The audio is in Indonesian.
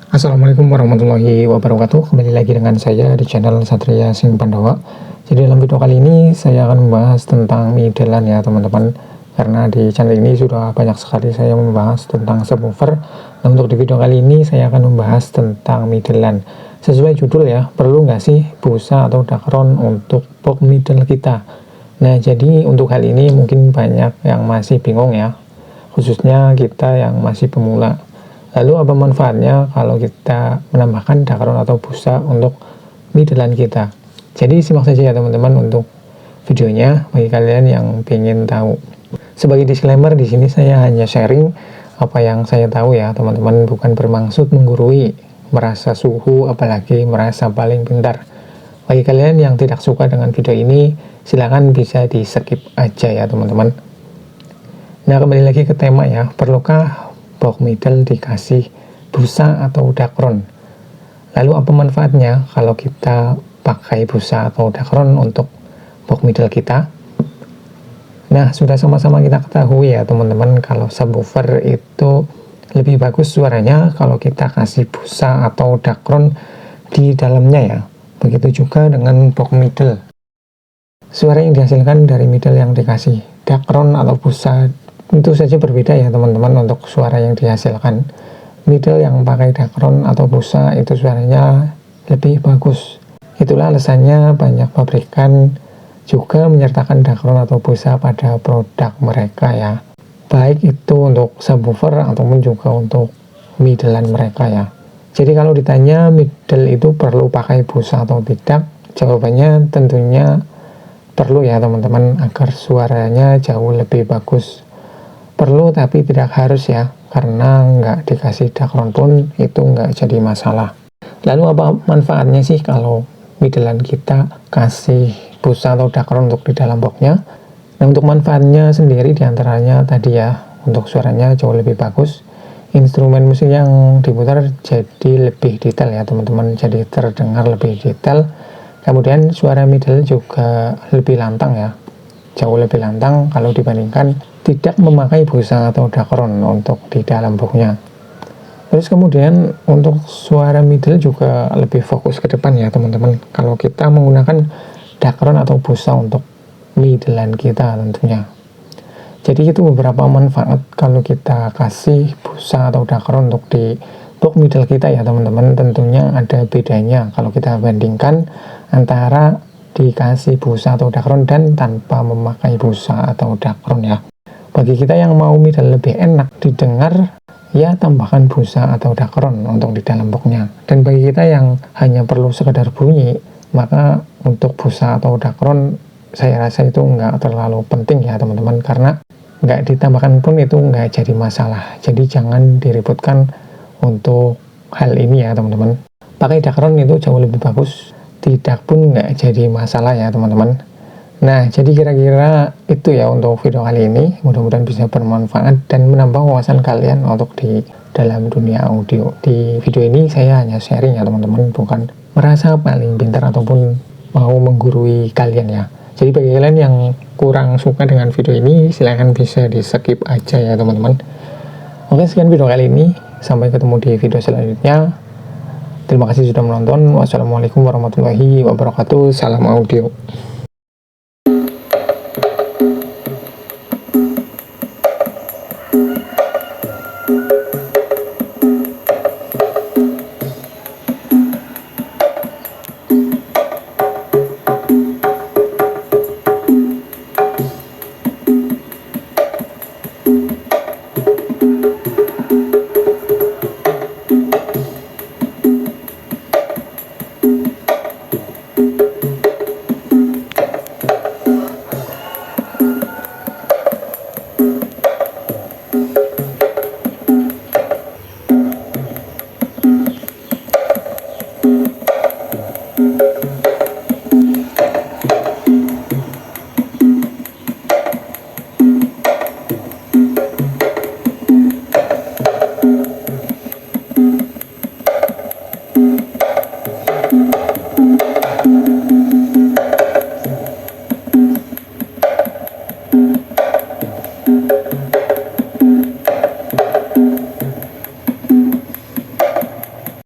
Assalamualaikum warahmatullahi wabarakatuh. Kembali lagi dengan saya di channel Satria Sing Pandawa. Jadi dalam video kali ini saya akan membahas tentang middle ya teman-teman. Karena di channel ini sudah banyak sekali saya membahas tentang subwoofer. Nah, untuk di video kali ini saya akan membahas tentang middle. Sesuai judul ya, perlu nggak sih busa atau dakron untuk box middle kita? Nah, jadi untuk hal ini mungkin banyak yang masih bingung ya, khususnya kita yang masih pemula. Lalu apa manfaatnya kalau kita menambahkan dakron atau busa untuk middle kita? Jadi simak saja ya teman-teman untuk videonya bagi kalian yang ingin tahu. Sebagai disclaimer di sini saya hanya sharing apa yang saya tahu ya teman-teman, bukan bermaksud menggurui, merasa suhu, apalagi merasa paling pintar. Bagi kalian yang tidak suka dengan video ini, silakan bisa di skip aja ya teman-teman. Nah, kembali lagi ke tema ya, perlukah box middle dikasih busa atau dakron? Lalu apa manfaatnya kalau kita pakai busa atau dakron untuk box middle kita? Nah, sudah sama-sama kita ketahui ya teman-teman, kalau subwoofer itu lebih bagus suaranya kalau kita kasih busa atau dakron di dalamnya ya. Begitu juga dengan box middle. Suara yang dihasilkan dari middle yang dikasih dakron atau busa tentu saja berbeda ya teman-teman untuk suara yang dihasilkan. Middle yang pakai dakron atau busa itu suaranya lebih bagus. Itulah alasannya banyak pabrikan juga menyertakan dakron atau busa pada produk mereka ya. Baik itu untuk subwoofer ataupun juga untuk middlean mereka ya. Jadi kalau ditanya middle itu perlu pakai busa atau tidak, jawabannya tentunya perlu ya teman-teman, agar suaranya jauh lebih bagus. Perlu tapi tidak harus ya, karena nggak dikasih dakron pun itu nggak jadi masalah. Lalu apa manfaatnya sih kalau middlean kita kasih busa atau dakron untuk di dalam boxnya? Nah, untuk manfaatnya sendiri diantaranya tadi ya, untuk suaranya jauh lebih bagus, instrumen musik yang diputar jadi lebih detail ya teman-teman, jadi terdengar lebih detail. Kemudian suara middle juga lebih lantang ya, jauh lebih lantang kalau dibandingkan tidak memakai busa atau dakron untuk di dalam boxnya. Terus kemudian untuk suara middle juga lebih fokus ke depan ya teman-teman, kalau kita menggunakan dakron atau busa untuk middlean kita tentunya. Jadi itu beberapa manfaat kalau kita kasih busa atau dakron untuk di box middle kita ya teman-teman. Tentunya ada bedanya kalau kita bandingkan antara dikasih busa atau dakron dan tanpa memakai busa atau dakron ya. Bagi kita yang mau middle lebih enak didengar, ya tambahkan busa atau dakron untuk di dalam boxnya. Dan bagi kita yang hanya perlu sekedar bunyi, maka untuk busa atau dakron saya rasa itu nggak terlalu penting ya teman-teman, karena nggak ditambahkan pun itu nggak jadi masalah. Jadi jangan diributkan untuk hal ini ya teman-teman. Pakai dakron itu jauh lebih bagus, tidak pun nggak jadi masalah ya teman-teman. Nah, jadi kira-kira itu ya untuk video kali ini. Mudah-mudahan bisa bermanfaat dan menambah wawasan kalian untuk di dalam dunia audio. Di video ini saya hanya sharing ya teman-teman, bukan merasa paling pintar ataupun mau menggurui kalian ya. Jadi bagi kalian yang kurang suka dengan video ini, silahkan bisa di skip aja ya teman-teman. Oke, sekian video kali ini. Sampai ketemu di video selanjutnya. Terima kasih sudah menonton. Wassalamualaikum warahmatullahi wabarakatuh. Salam audio.